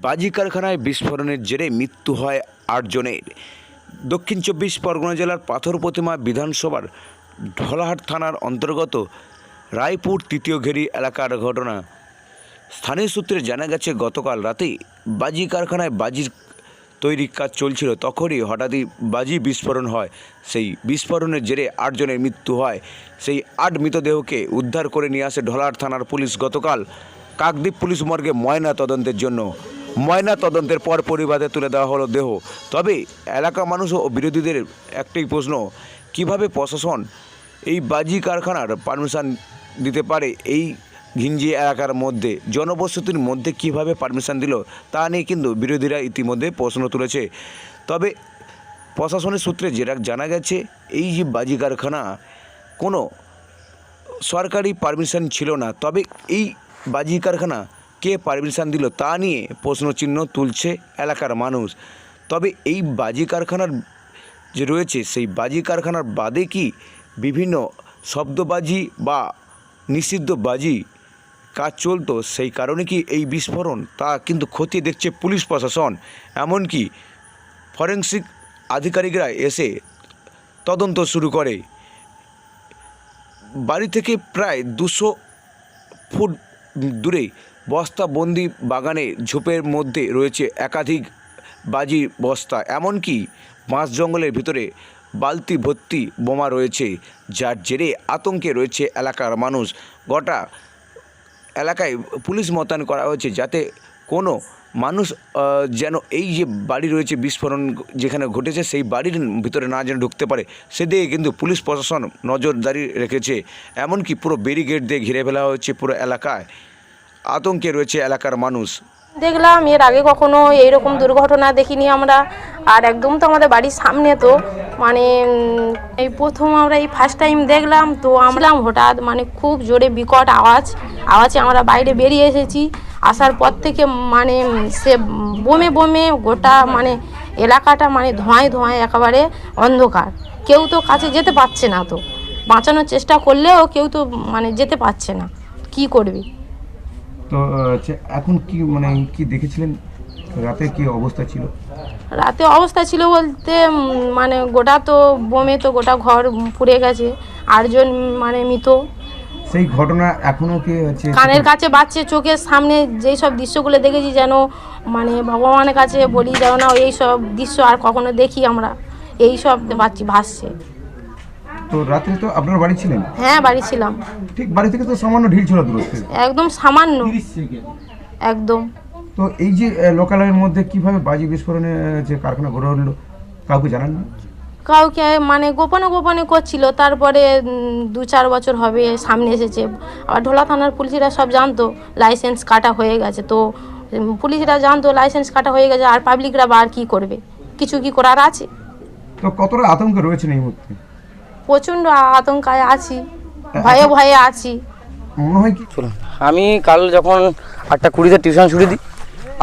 বাজি কারখানায় বিস্ফোরণের জেরে মৃত্যু হয় 8 জনের। দক্ষিণ 24 পরগনা জেলার পাথর প্রতিমা বিধানসভার ঢোলাহাট থানার অন্তর্গত রায়পুর তৃতীয় ঘেরি এলাকার ঘটনা। স্থানীয় সূত্রে জানা গেছে, গতকাল রাতে বাজি কারখানায় বাজির তৈরির কাজ চলছিল, তখনই হঠাৎই বাজি বিস্ফোরণ হয়। সেই বিস্ফোরণের জেরে 8 জনের মৃত্যু হয়। সেই 8 মৃতদেহকে উদ্ধার করে নিয়ে আসে ঢোলাহাট থানার পুলিশ গতকাল কাকদ্বীপ পুলিশ মর্গে ময়না তদন্তের জন্য। ময়না তদন্তের পর পরিবারে তুলে দেওয়া হলো দেহ। তবে এলাকার মানুষ ও বিরোধীদের একটাই প্রশ্ন, কিভাবে প্রশাসন এই বাজি কারখানার পারমিশন দিতে পারে? এই ঘিঞ্জি এলাকার মধ্যে জনবসতির মধ্যে কিভাবে পারমিশন দিল তা নিয়ে কিন্তু বিরোধীরা ইতিমধ্যে প্রশ্ন তুলেছে। তবে প্রশাসনের সূত্রে যেটা জানা গেছে, এই যে বাজি কারখানা কোনো সরকারি পারমিশন ছিল না। তবে এই বাজি কারখানা কে পারমিশন দিল তা নিয়ে প্রশ্নচিহ্ন তুলছে এলাকার মানুষ। তবে এই বাজি কারখানার যে রয়েছে, সেই বাজি কারখানার বাদে কি বিভিন্ন শব্দবাজি বা নিষিদ্ধ বাজি কাজ চলতো, সেই কারণে কি এই বিস্ফোরণ, তা কিন্তু খতিয়ে দেখছে পুলিশ প্রশাসন। এমনকি ফরেন্সিক আধিকারিকরা এসে তদন্ত শুরু করে। বাড়ি থেকে প্রায় 200 ফুট দূরে বস্তাবন্দি বাগানে ঝোপের মধ্যে রয়েছে একাধিক বাজির বস্তা। এমনকি বাঁশ জঙ্গলের ভিতরে বালতি ভর্তি বোমা রয়েছে, যার জেরে আতঙ্কে রয়েছে এলাকার মানুষ। গোটা এলাকায় পুলিশ মোতায়েন করা হয়েছে, যাতে কোনো মানুষ যেন এই যে বাড়ি রয়েছে বিস্ফোরণ যেখানে ঘটেছে সেই বাড়ির ভিতরে না যেন ঢুকতে পারে, সেদিকে কিন্তু পুলিশ প্রশাসন নজরদারি রেখেছে। এমনকি পুরো ব্যারিকেড দিয়ে ঘিরে ফেলা হয়েছে পুরো এলাকায়। আতঙ্কে রয়েছে এলাকার মানুষ। দেখলাম, এর আগে কখনো এইরকম দুর্ঘটনা দেখিনি আমরা। আর একদম তো আমাদের বাড়ির সামনে, তো মানে এই প্রথম আমরা এই ফার্স্ট টাইম দেখলাম। তো আমরা হঠাৎ মানে খুব জোরে বিকট আওয়াজে আমরা বাইরে বেরিয়ে এসেছি। আসার পর থেকে মানে সে বোমে বোমে গোটা মানে এলাকাটা মানে ধোঁয়ায় ধোঁয়ায় একেবারে অন্ধকার। কেউ তো কাছে যেতে পারছে না, তো বাঁচানোর চেষ্টা করলেও কেউ তো মানে যেতে পারছে না, কি করবে? তো এখন কি মানে কি দেখেছিলেন, রাতে কি অবস্থা ছিল? রাতে অবস্থা ছিল বলতে মানে গোটা তো বোমে তো গোটা ঘর পুড়ে গেছে, 8 জন মানে মৃত। সেই ঘটনা এখনো কি হচ্ছে কানের কাছে বাজছে, চোখের সামনে যেই সব দৃশ্যগুলো দেখেছি, যেন মানে ভগবানের কাছে বলি যেন না এই সব দৃশ্য আর কখনো দেখি আমরা, এই সব ভাসছে। তো রাতে তো আপনার বাড়ি ছিলেন? হ্যাঁ, বাড়ি ছিলাম। ঠিক বাড়ি থেকে তো সামান্য ঢিল ছিল দূরত্বে, একদম সামান্য, একদম। তো এই যে লোকালয়ের মধ্যে কিভাবে বাজি বিস্ফোরণে যে কারখানা গড়ে উঠলো, কাউকে জানান না? কাউকে মানে গোপনে গোপনে করছিল। তারপরে 2-4 বছর হবে সামনে এসেছে। আবার ঢোলা থানার পুলিশরা সব জানতো লাইসেন্স কাটা হয়ে গেছে, তো পুলিশরা জানতো লাইসেন্স কাটা হয়ে গেছে, আর পাবলিকরা বা আর কী করবে? কিছু কি করার আছে? তো কতটা আতঙ্কে রয়েছেন এই মুহূর্তে? প্রচণ্ড আতঙ্কায় আছি, ভয়ে ভয়ে আছি। মনে হয় কি আমি কাল যখন 8:20-তে টিউশন ছুটি দিই,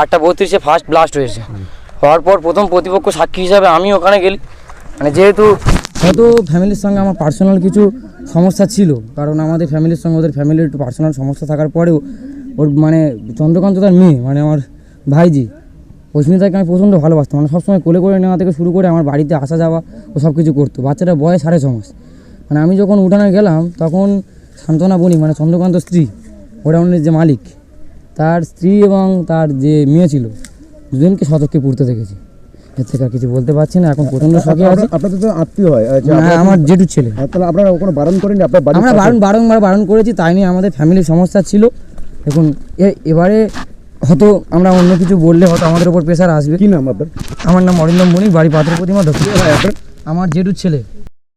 8:32-এ ফার্স্ট ব্লাস্ট হয়েছে। হওয়ার পর প্রথম প্রতিপক্ষ সাক্ষী হিসাবে আমি ওখানে গেলি। মানে যেহেতু হয়তো ফ্যামিলির সঙ্গে আমার পার্সোনাল কিছু সমস্যা ছিল, কারণ আমাদের ফ্যামিলির সঙ্গে ওদের ফ্যামিলির একটু পার্সোনাল সমস্যা থাকার পরেও ওর মানে চন্দ্রকান্ত তার মেয়ে মানে আমার ভাইজি পশ্মিতাকে আমি প্রচণ্ড ভালোবাসতাম। মানে সবসময় কোলে করে নেওয়া থেকে শুরু করে আমার বাড়িতে আসা যাওয়া ও সব কিছু করতো। বাচ্চাটার বয়স 6.5 মাস। মানে আমি যখন উঠানে গেলাম তখন সান্ত্বনা বনি মানে চন্দ্রকান্ত স্ত্রী, গোডাউনের যে মালিক, তার স্ত্রী এবং তার যে মেয়ে ছিল, দুজনকে সতর্কে পুড়তে দেখেছি। এর থেকে আর কিছু বলতে পারছি না, এখন প্রচণ্ড শখে আছে। আপনাদের তো আত্মীয় হয়? হ্যাঁ, আমার জেঠুর ছেলে। তাহলে আপনারা কোনো বারণ করেননি? আমরা বারংবার বারণ করেছি, তাই নিয়ে আমাদের ফ্যামিলির সমস্যা ছিল। এখন এবারে হয়তো আমরা অন্য কিছু বললে হয়তো আমাদের উপর প্রেশার আসবে। কি নাম আপনার? আমার নাম অরিন্দম বণিক, বাড়ি পাথর প্রতিমা, দক্ষিণ। আমার জেঠুর ছেলে।